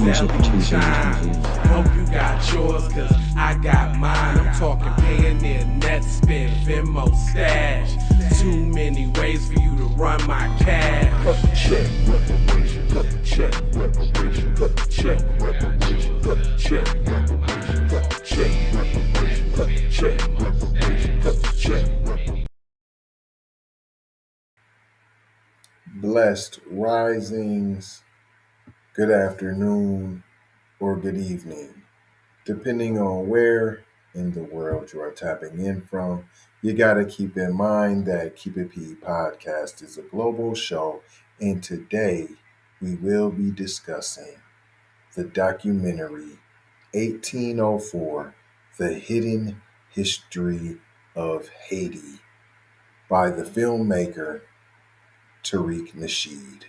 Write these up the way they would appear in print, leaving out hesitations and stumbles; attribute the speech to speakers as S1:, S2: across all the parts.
S1: belly shine. Hope you got yours, cause I got mine. I'm talking Payoneer, net spin, Venmo stash. Too many ways for you to run my cash.
S2: Check reparations, check reparations, check reparations, check reparations, check reparations, check reparations, check reparations.
S3: Blessed risings, good afternoon, or good evening, depending on where in the world you are tapping in from. You got to keep in mind that KIPP podcast is a global show, and today we will be discussing the documentary 1804, The Hidden History of Haiti by the filmmaker TARIQ Nasheed.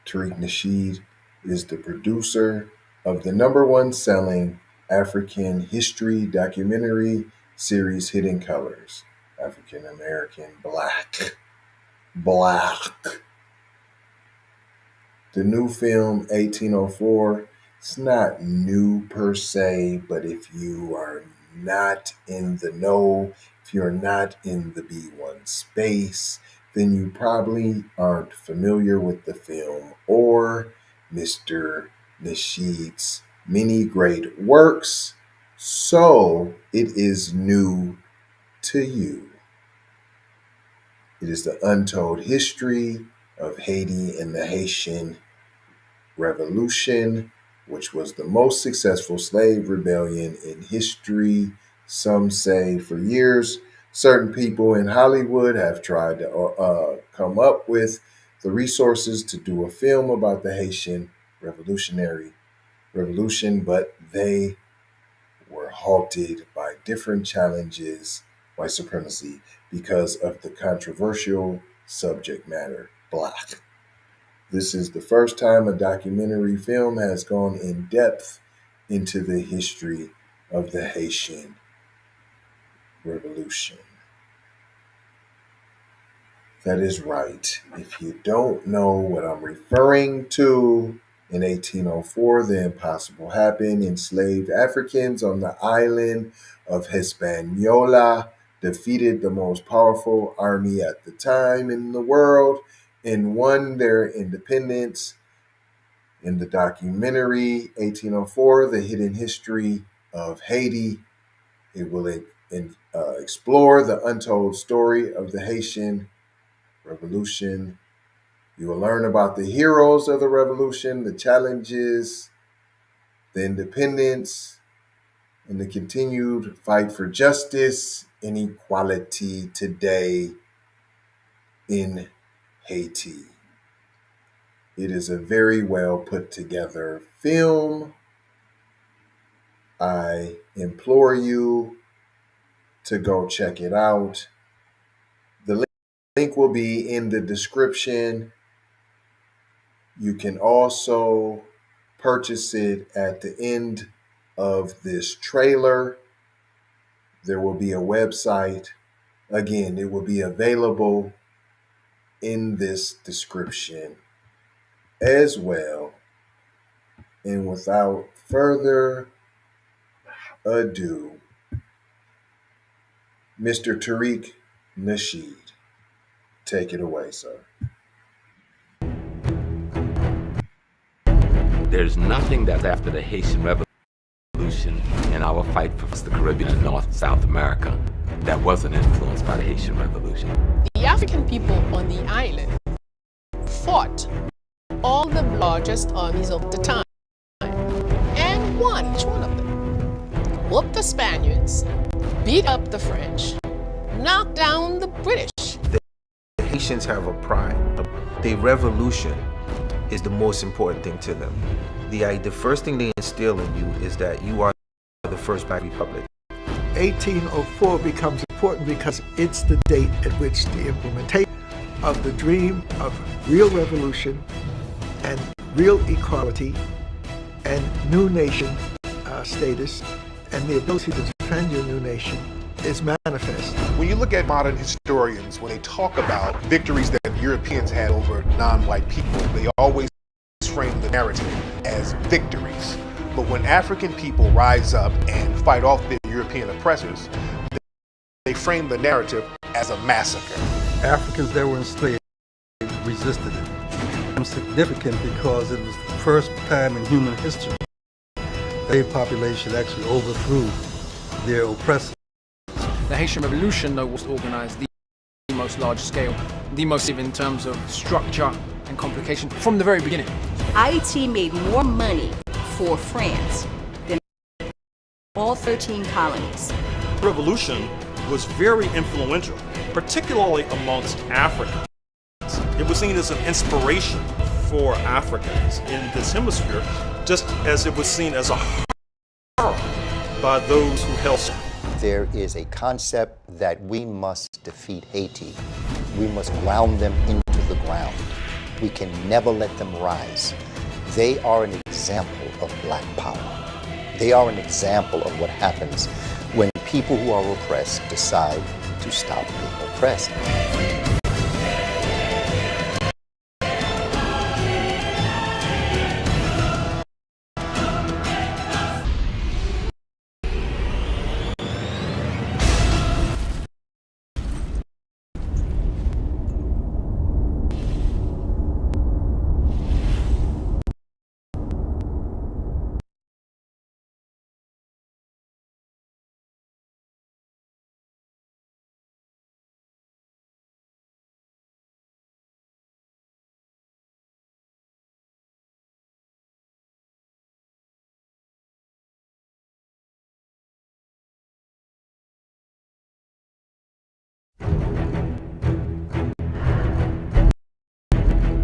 S3: TARIQ Nasheed is the producer of the #1 selling African history documentary series Hidden Colors, African American Black. The new film 1804, it's not new per se, but if you are not in the know, if you're not in the B1 space, then you probably aren't familiar with the film or Mr. Nasheed's many great works, so it is new to you. It is the untold history of Haiti and the Haitian Revolution, which was the most successful slave rebellion in history. Some say for years, certain people in Hollywood have tried to come up with the resources to do a film about the Haitian Revolution, but they were halted by different challenges, white supremacy, because of the controversial subject matter, Black. This is the first time a documentary film has gone in depth into the history of the Haitian Revolution. That is right. If you don't know what I'm referring to, in 1804, the impossible happened. Enslaved Africans on the island of Hispaniola defeated the most powerful army at the time in the world and won their independence. In the documentary 1804, The Hidden History of Haiti, it will explore the untold story of the Haitian Revolution. You will learn about the heroes of the revolution, the challenges, the independence, and the continued fight for justice and equality today in Haiti. It is a very well put together film. I implore you to go check it out. The link will be in the description. You can also purchase it at the end of this trailer. There will be a website. Again, it will be available in this description as well. And without further ado, Mr. TARIQ Nasheed, take it away, sir.
S4: There's nothing that's after the Haitian Revolution and our fight for the Caribbean and North and South America that wasn't influenced by the Haitian Revolution.
S5: The African people on the island fought all the largest armies of the time and won each one of them. Whooped the Spaniards, beat up the French, knocked down the British.
S6: The Haitians have a pride. The revolution is the most important thing to them. The first thing they instill in you is that you are the first Black Republic.
S7: 1804 becomes important because it's the date at which the implementation of the dream of real revolution and real equality and new nation status and the ability to defend your new nation is manifest.
S8: When you look at modern historians, when they talk about victories that Europeans had over non-white people, they always frame the narrative as victories. But when African people rise up and fight off their European oppressors, they frame the narrative as a massacre.
S9: Africans that were enslaved resisted it. It was significant because it was the first time in human history the slave population actually overthrew their oppressors.
S10: The Haitian Revolution, though, was organized the most large scale, the most in terms of structure and complication from the very beginning.
S11: Haiti made more money for France than all 13 colonies.
S12: The revolution was very influential, particularly amongst Africans. It was seen as an inspiration for Africans in this hemisphere, just as it was seen as a horror by those who held.
S13: There is a concept that we must defeat Haiti. We must ground them into the ground. We can never let them rise. They are an example of black power. They are an example of what happens when people who are oppressed decide to stop being oppressed.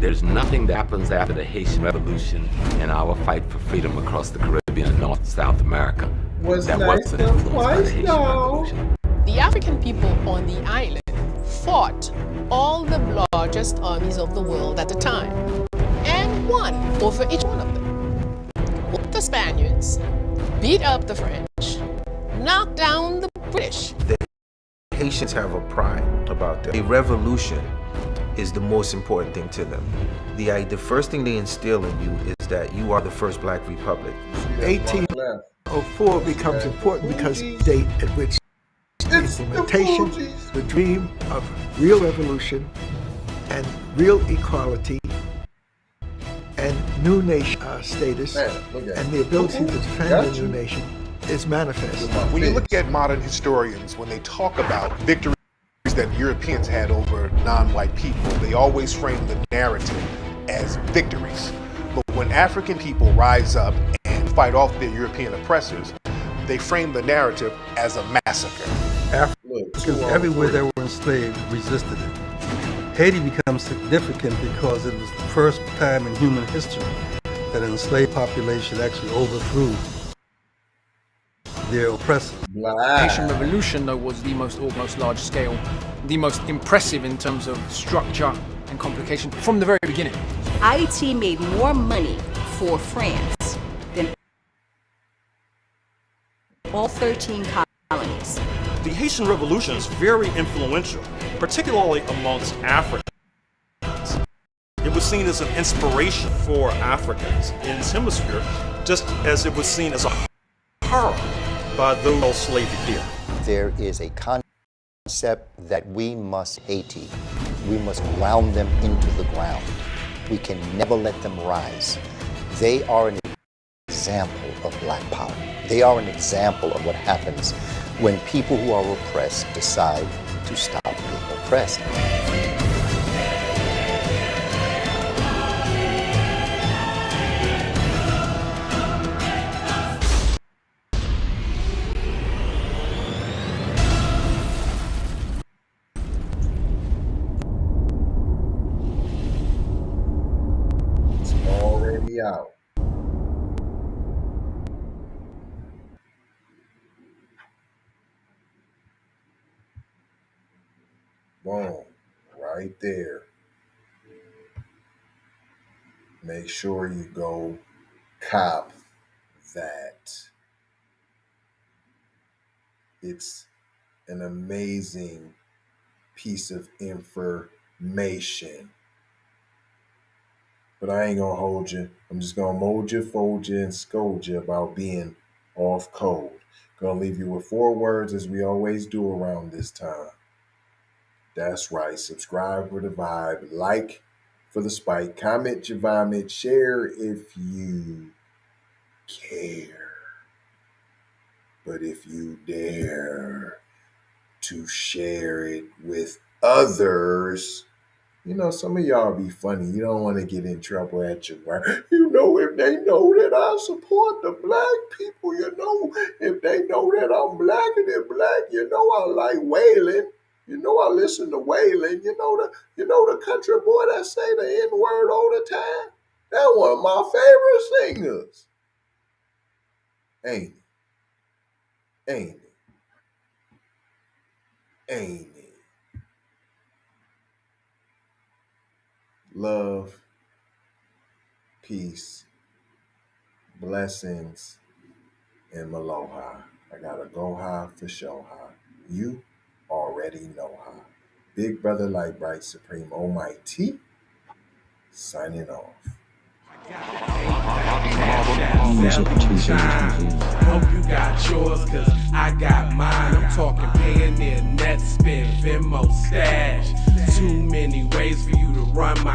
S4: There's nothing that happens after the Haitian Revolution and our fight for freedom across the Caribbean and North South America that wasn't influenced by the Haitian Revolution.
S5: The African people on the island fought all the largest armies of the world at the time and won over each one of them. Whooped the Spaniards, beat up the French, knocked down the British.
S6: The Haitians have a pride about that. A revolution is the most important thing to them. The first thing they instill in you is that you are the first black republic.
S7: 1804 becomes important because the date at which the implementation, the dream of real revolution and real equality and new nation status and the ability to defend the new nation is manifest.
S8: When you look at modern historians, when they talk about victories that Europeans had over non-white people, they always frame the narrative as victories. But when African people rise up and fight off their European oppressors, they frame the narrative as a massacre.
S9: Africans everywhere that were enslaved resisted it. Haiti becomes significant because it was the first time in human history that an enslaved population actually overthrew their oppressors.
S10: The Haitian Revolution, though, was the most large scale, the most impressive in terms of structure and complication from the very beginning.
S11: Haiti made more money for France than all 13 colonies.
S12: The Haitian Revolution is very influential, particularly amongst Africans. It was seen as an inspiration for Africans in this hemisphere, just as it was seen as a horror by those who held slavery here.
S13: There is a concept that we must Haiti. We must ground them into the ground. We can never let them rise. They are an example of black power. They are an example of what happens when people who are oppressed decide to stop being oppressed.
S3: Out. Boom, right there. Make sure you go cop that. It's an amazing piece of information. But I ain't gonna hold you. I'm just gonna mold you, fold you, and scold you about being off code. Gonna leave you with 4 words as we always do around this time. That's right. Subscribe for the vibe. Like for the spike. Comment your vomit. Share if you care. But if you dare to share it with others, you know, some of y'all be funny. You don't want to get in trouble at your work. You know, if they know that I support the black people, you know, if they know that I'm black and they're black, you know, I like wailing. You know, I listen to wailing. You know the country boy that say the N-word all the time? That one of my favorite singers. Ain't it? Ain't it? Ain't it? Love, peace, blessings, and aloha. I gotta go high for show high. You already know how. Big Brother Light Bright Supreme Almighty signing off.
S1: Hope you got yours, cause I got mine. I'm talking paying near net spend, Venmo stash. Too many ways for you to run my